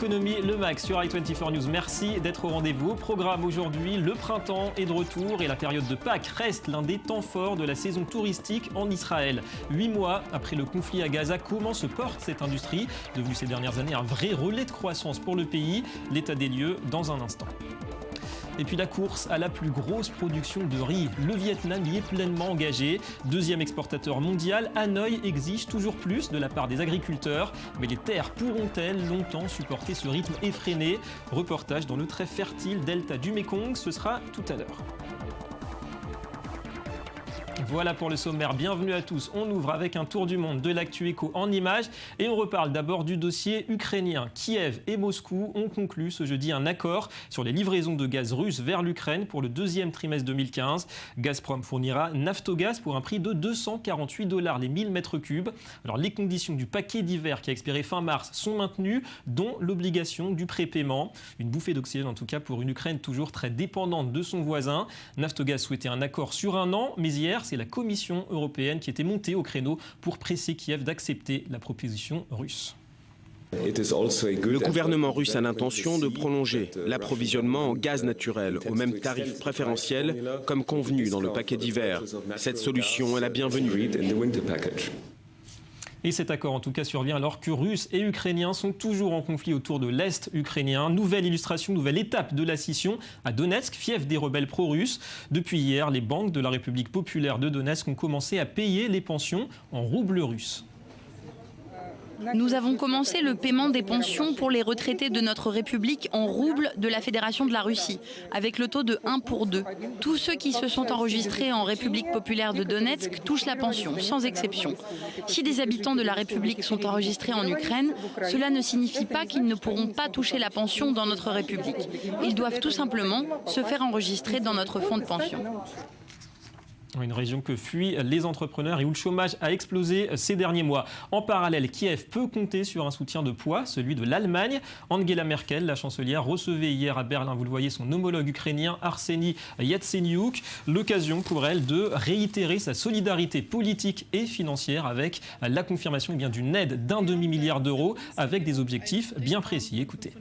L'économie, le max sur i24 News. Merci d'être au rendez-vous. Au programme aujourd'hui, le printemps est de retour et la période de Pâques reste l'un des temps forts de la saison touristique en Israël. 8 mois après le conflit à Gaza, comment se porte cette industrie, devenue ces dernières années un vrai relais de croissance pour le pays? L'état des lieux dans un instant. Et puis la course à la plus grosse production de riz. Le Vietnam y est pleinement engagé. Deuxième exportateur mondial, Hanoï exige toujours plus de la part des agriculteurs. Mais les terres pourront-elles longtemps supporter ce rythme effréné? Reportage dans le très fertile delta du Mékong, ce sera tout à l'heure. Voilà pour le sommaire, bienvenue à tous. On ouvre avec un tour du monde de l'actu éco en images et on reparle d'abord du dossier ukrainien. Kiev et Moscou ont conclu ce jeudi un accord sur les livraisons de gaz russe vers l'Ukraine pour le deuxième trimestre 2015. Gazprom fournira Naftogaz pour un prix de 248 $ les 1000 mètres cubes. Alors les conditions du paquet d'hiver qui a expiré fin mars sont maintenues, dont l'obligation du prépaiement. Une bouffée d'oxygène en tout cas pour une Ukraine toujours très dépendante de son voisin. Naftogaz souhaitait un accord sur un an, mais hier c'est la Commission européenne qui était montée au créneau pour presser Kiev d'accepter la proposition russe. Le gouvernement russe a l'intention de prolonger l'approvisionnement en gaz naturel au même tarif préférentiel comme convenu dans le paquet d'hiver. Cette solution est la bienvenue. Et cet accord en tout cas survient alors que Russes et Ukrainiens sont toujours en conflit autour de l'Est ukrainien. Nouvelle illustration, nouvelle étape de la scission à Donetsk, fief des rebelles pro-russes. Depuis hier, les banques de la République populaire de Donetsk ont commencé à payer les pensions en roubles russes. Nous avons commencé le paiement des pensions pour les retraités de notre République en roubles de la Fédération de la Russie, avec le taux de 1 pour 2. Tous ceux qui se sont enregistrés en République populaire de Donetsk touchent la pension, sans exception. Si des habitants de la République sont enregistrés en Ukraine, cela ne signifie pas qu'ils ne pourront pas toucher la pension dans notre République. Ils doivent tout simplement se faire enregistrer dans notre fonds de pension. Une région que fuient les entrepreneurs et où le chômage a explosé ces derniers mois. En parallèle, Kiev peut compter sur un soutien de poids, celui de l'Allemagne. Angela Merkel, la chancelière, recevait hier à Berlin, vous le voyez, son homologue ukrainien Arseniy Yatsenyuk. L'occasion pour elle de réitérer sa solidarité politique et financière avec la confirmation d'une aide d'1 demi-milliard d'euros avec des objectifs bien précis. Écoutez.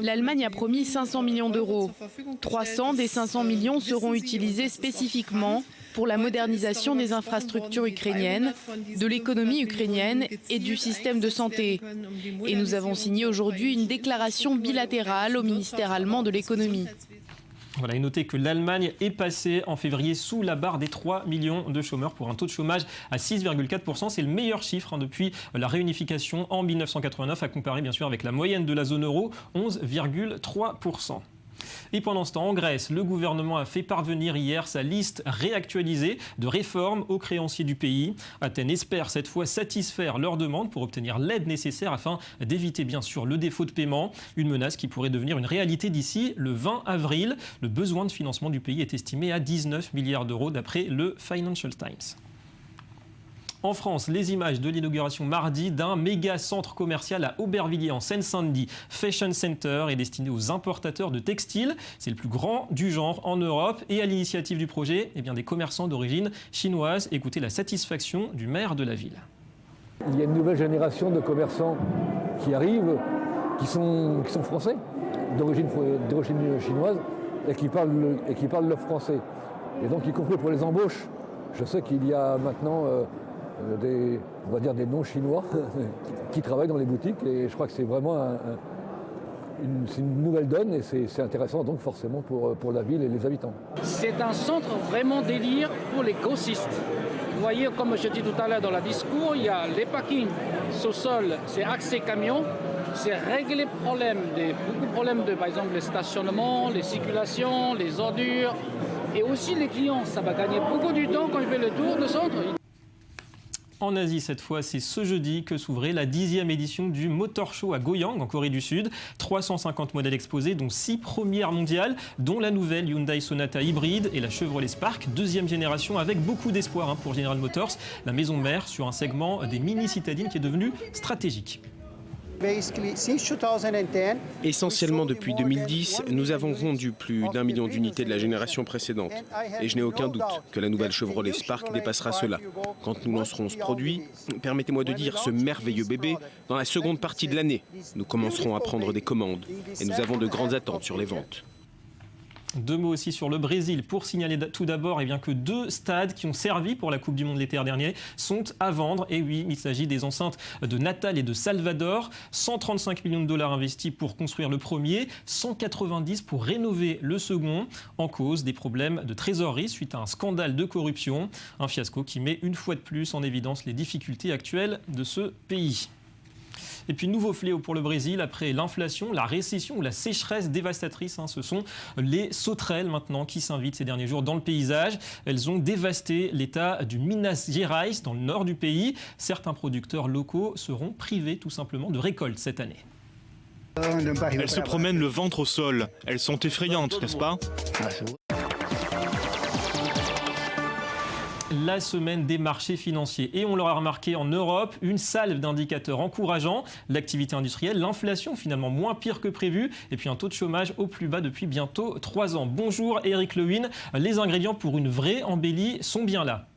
L'Allemagne a promis 500 millions d'euros. 300 des 500 millions seront utilisés spécifiquement pour la modernisation des infrastructures ukrainiennes, de l'économie ukrainienne et du système de santé. Et nous avons signé aujourd'hui une déclaration bilatérale au ministère allemand de l'économie. Voilà, et notez que l'Allemagne est passée en février sous la barre des 3 millions de chômeurs pour un taux de chômage à 6,4%. C'est le meilleur chiffre depuis la réunification en 1989, à comparer bien sûr avec la moyenne de la zone euro, 11,3%. Et pendant ce temps, en Grèce, le gouvernement a fait parvenir hier sa liste réactualisée de réformes aux créanciers du pays. Athènes espère cette fois satisfaire leurs demandes pour obtenir l'aide nécessaire afin d'éviter bien sûr le défaut de paiement. Une menace qui pourrait devenir une réalité d'ici le 20 avril. Le besoin de financement du pays est estimé à 19 milliards d'euros d'après le Financial Times. En France, les images de l'inauguration mardi d'un méga centre commercial à Aubervilliers en Seine-Saint-Denis. Fashion Center est destiné aux importateurs de textiles. C'est le plus grand du genre en Europe. Et à l'initiative du projet, des commerçants d'origine chinoise. Écoutez la satisfaction du maire de la ville. Il y a une nouvelle génération de commerçants qui arrivent, qui sont français, d'origine chinoise, et qui parlent le français. Et donc, y compris pour les embauches, je sais qu'il y a maintenant des non-chinois qui travaillent dans les boutiques et je crois que c'est vraiment une nouvelle donne et c'est intéressant donc forcément pour la ville et les habitants. C'est un centre vraiment délire pour les grossistes. Vous voyez, comme je dis tout à l'heure dans le discours, il y a les parkings sous-sol, c'est accès camion, c'est régler beaucoup de problèmes de, par exemple, le stationnement, les circulations, les ordures et aussi les clients. Ça va gagner beaucoup du temps quand ils font le tour de centre. En Asie, cette fois, c'est ce jeudi que s'ouvrait la 10e édition du Motor Show à Goyang, en Corée du Sud. 350 modèles exposés, dont 6 premières mondiales, dont la nouvelle Hyundai Sonata hybride et la Chevrolet Spark, deuxième génération, avec beaucoup d'espoir pour General Motors, la maison mère, sur un segment des mini-citadines qui est devenu stratégique. Essentiellement depuis 2010, nous avons vendu plus d'1 million d'unités de la génération précédente. Et je n'ai aucun doute que la nouvelle Chevrolet Spark dépassera cela. Quand nous lancerons ce produit, permettez-moi de dire ce merveilleux bébé, dans la seconde partie de l'année, nous commencerons à prendre des commandes. Et nous avons de grandes attentes sur les ventes. 2 mots aussi sur le Brésil pour signaler tout d'abord que 2 stades qui ont servi pour la Coupe du Monde l'été dernier sont à vendre. Et oui, il s'agit des enceintes de Natal et de Salvador. 135 millions de dollars investis pour construire le premier, 190 pour rénover le second. En cause, des problèmes de trésorerie suite à un scandale de corruption. Un fiasco qui met une fois de plus en évidence les difficultés actuelles de ce pays. Et puis, nouveau fléau pour le Brésil, après l'inflation, la récession ou la sécheresse dévastatrice. Ce sont les sauterelles maintenant qui s'invitent ces derniers jours dans le paysage. Elles ont dévasté l'état du Minas Gerais, dans le nord du pays. Certains producteurs locaux seront privés tout simplement de récolte cette année. Elles se promènent le ventre au sol. Elles sont effrayantes, n'est-ce pas ? La semaine des marchés financiers. Et on l'aura remarqué en Europe, une salve d'indicateurs encourageants. L'activité industrielle, l'inflation finalement moins pire que prévu. Et puis un taux de chômage au plus bas depuis bientôt 3 ans. Bonjour Eric Lewin. Les ingrédients pour une vraie embellie sont bien là.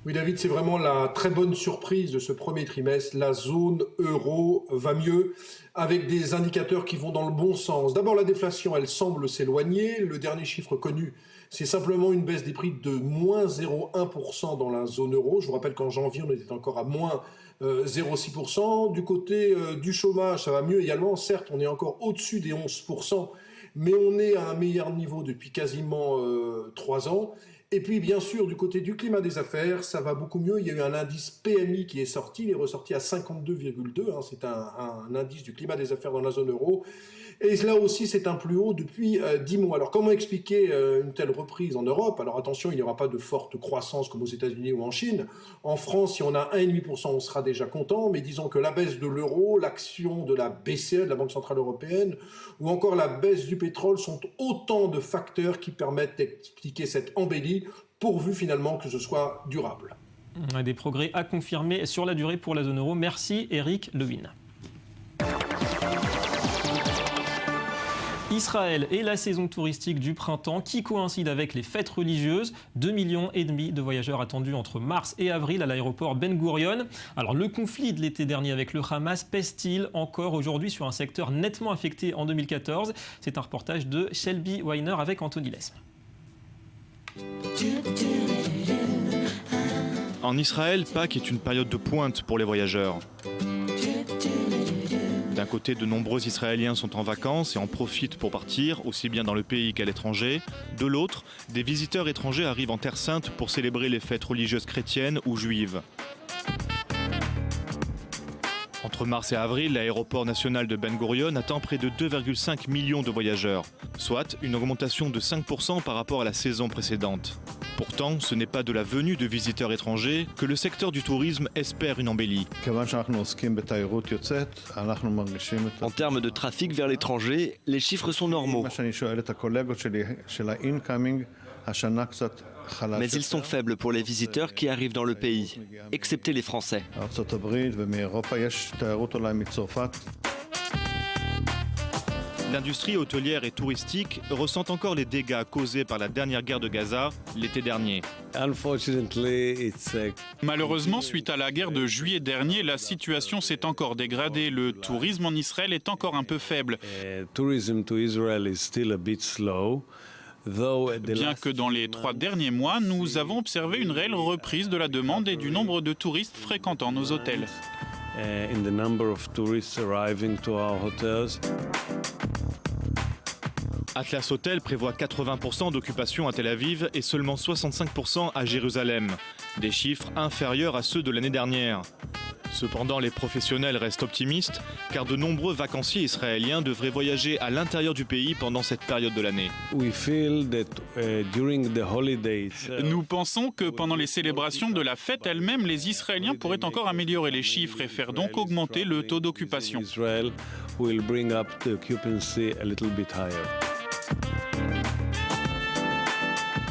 Oui David, c'est vraiment la très bonne surprise de ce premier trimestre. La zone euro va mieux avec des indicateurs qui vont dans le bon sens. D'abord la déflation, elle semble s'éloigner. Le dernier chiffre connu, c'est simplement une baisse des prix de moins 0,1% dans la zone euro. Je vous rappelle qu'en janvier, on était encore à moins 0,6%. Du côté du chômage, ça va mieux également. Certes, on est encore au-dessus des 11%, mais on est à un meilleur niveau depuis quasiment 3 ans. Et puis, bien sûr, du côté du climat des affaires, ça va beaucoup mieux. Il y a eu un indice PMI qui est sorti. Il est ressorti à 52,2. C'est un indice du climat des affaires dans la zone euro. Et là aussi, c'est un plus haut depuis 10 mois. Alors, comment expliquer une telle reprise en Europe? Alors, attention, il n'y aura pas de forte croissance comme aux États-Unis ou en Chine. En France, si on a 1,5%, on sera déjà content. Mais disons que la baisse de l'euro, l'action de la BCE, de la Banque Centrale Européenne, ou encore la baisse du pétrole sont autant de facteurs qui permettent d'expliquer cette embellie, pourvu finalement que ce soit durable. Des progrès à confirmer sur la durée pour la zone euro. Merci Eric Lewin. Israël et la saison touristique du printemps qui coïncide avec les fêtes religieuses. 2,5 millions de voyageurs attendus entre mars et avril à l'aéroport Ben Gurion. Alors le conflit de l'été dernier avec le Hamas pèse-t-il encore aujourd'hui sur un secteur nettement affecté en 2014 ? C'est un reportage de Shelby Weiner avec Anthony Lesme. En Israël, Pâques est une période de pointe pour les voyageurs. D'un côté, de nombreux Israéliens sont en vacances et en profitent pour partir, aussi bien dans le pays qu'à l'étranger. De l'autre, des visiteurs étrangers arrivent en Terre Sainte pour célébrer les fêtes religieuses chrétiennes ou juives. Entre mars et avril, l'aéroport national de Ben Gurion attend près de 2,5 millions de voyageurs, soit une augmentation de 5% par rapport à la saison précédente. Pourtant, ce n'est pas de la venue de visiteurs étrangers que le secteur du tourisme espère une embellie. En termes de trafic vers l'étranger, les chiffres sont normaux. Mais ils sont faibles pour les visiteurs qui arrivent dans le pays, excepté les Français. L'industrie hôtelière et touristique ressent encore les dégâts causés par la dernière guerre de Gaza l'été dernier. Malheureusement, suite à la guerre de juillet dernier, la situation s'est encore dégradée. Le tourisme en Israël est encore un peu faible. Bien que dans les 3 derniers mois, nous avons observé une réelle reprise de la demande et du nombre de touristes fréquentant nos hôtels. Atlas Hotel prévoit 80% d'occupation à Tel Aviv et seulement 65% à Jérusalem. Des chiffres inférieurs à ceux de l'année dernière. Cependant, les professionnels restent optimistes car de nombreux vacanciers israéliens devraient voyager à l'intérieur du pays pendant cette période de l'année. Nous pensons que pendant les célébrations de la fête elle-même, les Israéliens pourraient encore améliorer les chiffres et faire donc augmenter le taux d'occupation.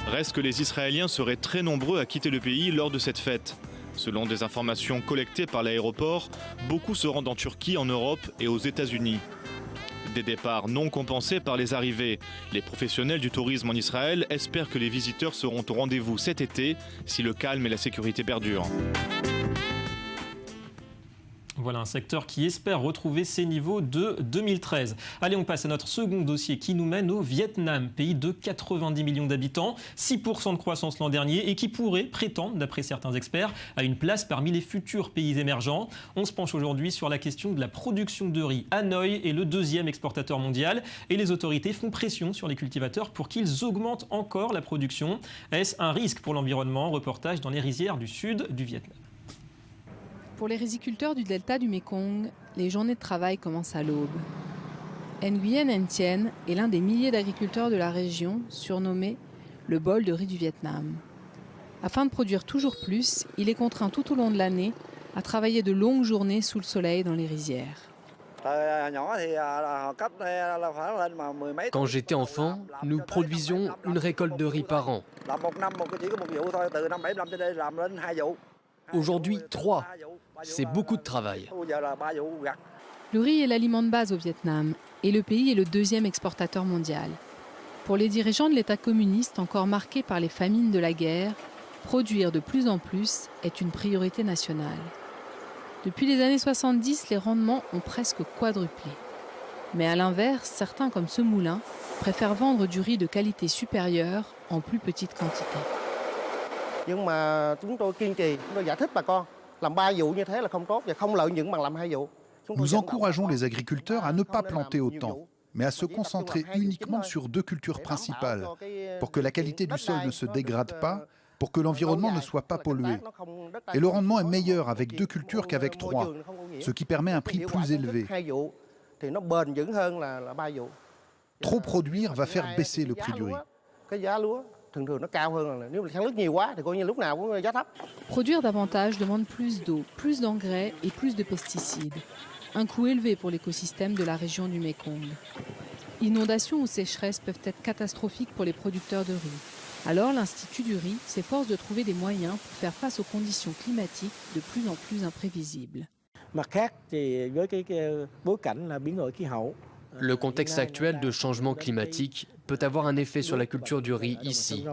Reste que les Israéliens seraient très nombreux à quitter le pays lors de cette fête. Selon des informations collectées par l'aéroport, beaucoup se rendent en Turquie, en Europe et aux États-Unis. Des départs non compensés par les arrivées. Les professionnels du tourisme en Israël espèrent que les visiteurs seront au rendez-vous cet été si le calme et la sécurité perdurent. Voilà un secteur qui espère retrouver ses niveaux de 2013. Allez, on passe à notre second dossier qui nous mène au Vietnam, pays de 90 millions d'habitants, 6% de croissance l'an dernier et qui pourrait prétendre, d'après certains experts, à une place parmi les futurs pays émergents. On se penche aujourd'hui sur la question de la production de riz. Hanoï est le deuxième exportateur mondial et les autorités font pression sur les cultivateurs pour qu'ils augmentent encore la production. Est-ce un risque pour l'environnement? Reportage dans les rizières du sud du Vietnam. Pour les riziculteurs du delta du Mékong, les journées de travail commencent à l'aube. Nguyen Anh Thien est l'un des milliers d'agriculteurs de la région, surnommé le bol de riz du Vietnam. Afin de produire toujours plus, il est contraint tout au long de l'année à travailler de longues journées sous le soleil dans les rizières. Quand j'étais enfant, nous produisions une récolte de riz par an. Aujourd'hui, 3. C'est beaucoup de travail. Le riz est l'aliment de base au Vietnam et le pays est le deuxième exportateur mondial. Pour les dirigeants de l'État communiste encore marqué par les famines de la guerre, produire de plus en plus est une priorité nationale. Depuis les années 70, les rendements ont presque quadruplé. Mais à l'inverse, certains comme ce moulin préfèrent vendre du riz de qualité supérieure en plus petite quantité. Nous encourageons les agriculteurs à ne pas planter autant, mais à se concentrer uniquement sur 2 cultures principales, pour que la qualité du sol ne se dégrade pas, pour que l'environnement ne soit pas pollué. Et le rendement est meilleur avec 2 cultures qu'avec 3, ce qui permet un prix plus élevé. Trop produire va faire baisser le prix du riz. Produire davantage demande plus d'eau, plus d'engrais et plus de pesticides. Un coût élevé pour l'écosystème de la région du Mékong. Inondations ou sécheresses peuvent être catastrophiques pour les producteurs de riz. Alors l'Institut du riz s'efforce de trouver des moyens pour faire face aux conditions climatiques de plus en plus imprévisibles. Le contexte actuel de changement climatique peut avoir un effet sur la culture du riz ici.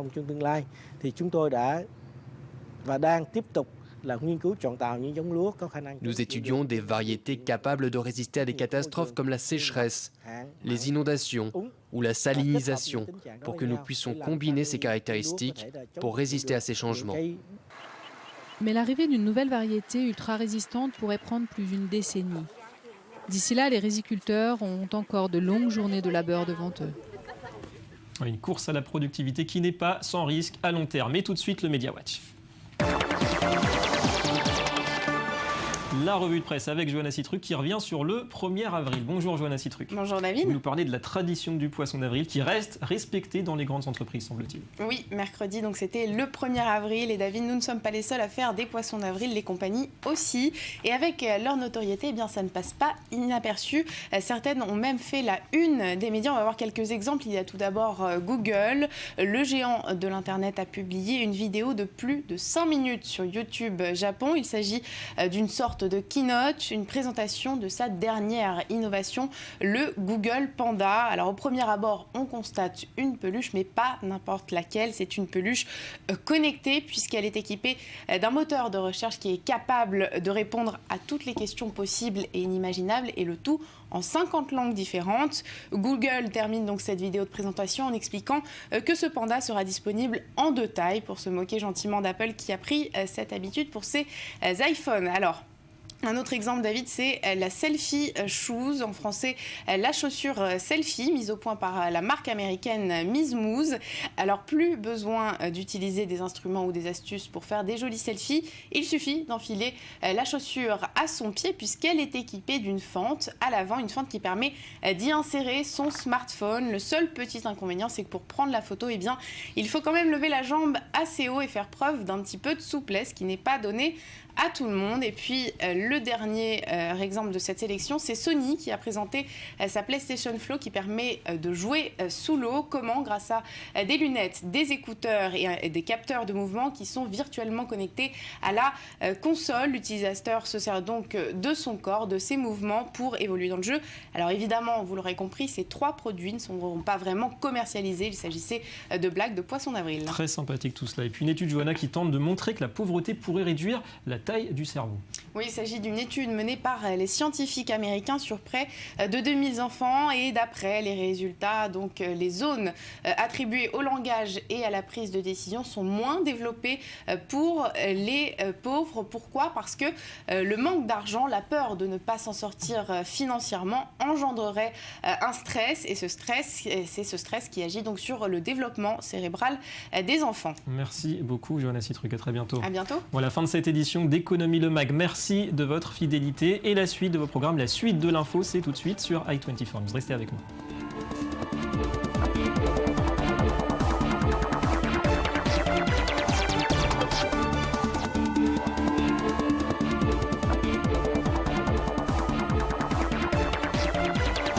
Nous étudions des variétés capables de résister à des catastrophes comme la sécheresse, les inondations ou la salinisation pour que nous puissions combiner ces caractéristiques pour résister à ces changements. Mais l'arrivée d'une nouvelle variété ultra résistante pourrait prendre plus d'une décennie. D'ici là, les riziculteurs ont encore de longues journées de labeur devant eux. Une course à la productivité qui n'est pas sans risque à long terme. Mais tout de suite, le Media Watch. La revue de presse avec Johanna Citruc qui revient sur le 1er avril. Bonjour Johanna Citruc. Bonjour David. Vous nous parlez de la tradition du poisson d'avril qui reste respectée dans les grandes entreprises, semble-t-il. Oui, mercredi, donc c'était le 1er avril. Et David, nous ne sommes pas les seuls à faire des poissons d'avril, les compagnies aussi. Et avec leur notoriété, eh bien, ça ne passe pas inaperçu. Certaines ont même fait la une des médias. On va voir quelques exemples. Il y a tout d'abord Google. Le géant de l'Internet a publié une vidéo de plus de 5 minutes sur YouTube Japon. Il s'agit d'une sorte de keynote, une présentation de sa dernière innovation, le Google Panda. Alors au premier abord, on constate une peluche, mais pas n'importe laquelle. C'est une peluche connectée puisqu'elle est équipée d'un moteur de recherche qui est capable de répondre à toutes les questions possibles et inimaginables, et le tout en 50 langues différentes. Google termine donc cette vidéo de présentation en expliquant que ce panda sera disponible en 2 tailles pour se moquer gentiment d'Apple qui a pris cette habitude pour ses iPhones. Alors, un autre exemple, David, c'est la Selfie Shoes, en français la chaussure selfie, mise au point par la marque américaine Mizmouz. Alors, plus besoin d'utiliser des instruments ou des astuces pour faire des jolis selfies. Il suffit d'enfiler la chaussure à son pied puisqu'elle est équipée d'une fente à l'avant, une fente qui permet d'y insérer son smartphone. Le seul petit inconvénient, c'est que pour prendre la photo, eh bien, il faut quand même lever la jambe assez haut et faire preuve d'un petit peu de souplesse qui n'est pas donnée à tout le monde. Et puis le dernier exemple de cette sélection, c'est Sony qui a présenté sa PlayStation Flow qui permet de jouer sous l'eau. Comment? Grâce à des lunettes, des écouteurs et des capteurs de mouvement qui sont virtuellement connectés à la console. L'utilisateur se sert donc de son corps, de ses mouvements pour évoluer dans le jeu. Alors évidemment, vous l'aurez compris, ces 3 produits ne seront pas vraiment commercialisés. Il s'agissait de blagues de poisson d'avril. Très sympathique tout cela. Et puis une étude, Johanna, qui tente de montrer que la pauvreté pourrait réduire la taille du cerveau. Oui, il s'agit d'une étude menée par les scientifiques américains sur près de 2000 enfants et d'après les résultats, donc les zones attribuées au langage et à la prise de décision sont moins développées pour les pauvres. Pourquoi? Parce que le manque d'argent, la peur de ne pas s'en sortir financièrement engendrerait un stress et c'est ce stress qui agit donc sur le développement cérébral des enfants. Merci beaucoup, Johanna Citruc. À très bientôt. À bientôt. Voilà, fin de cette édition d'Économie le Mag. Merci de votre fidélité et la suite de vos programmes. La suite de l'info, c'est tout de suite sur i24 News. Restez avec nous.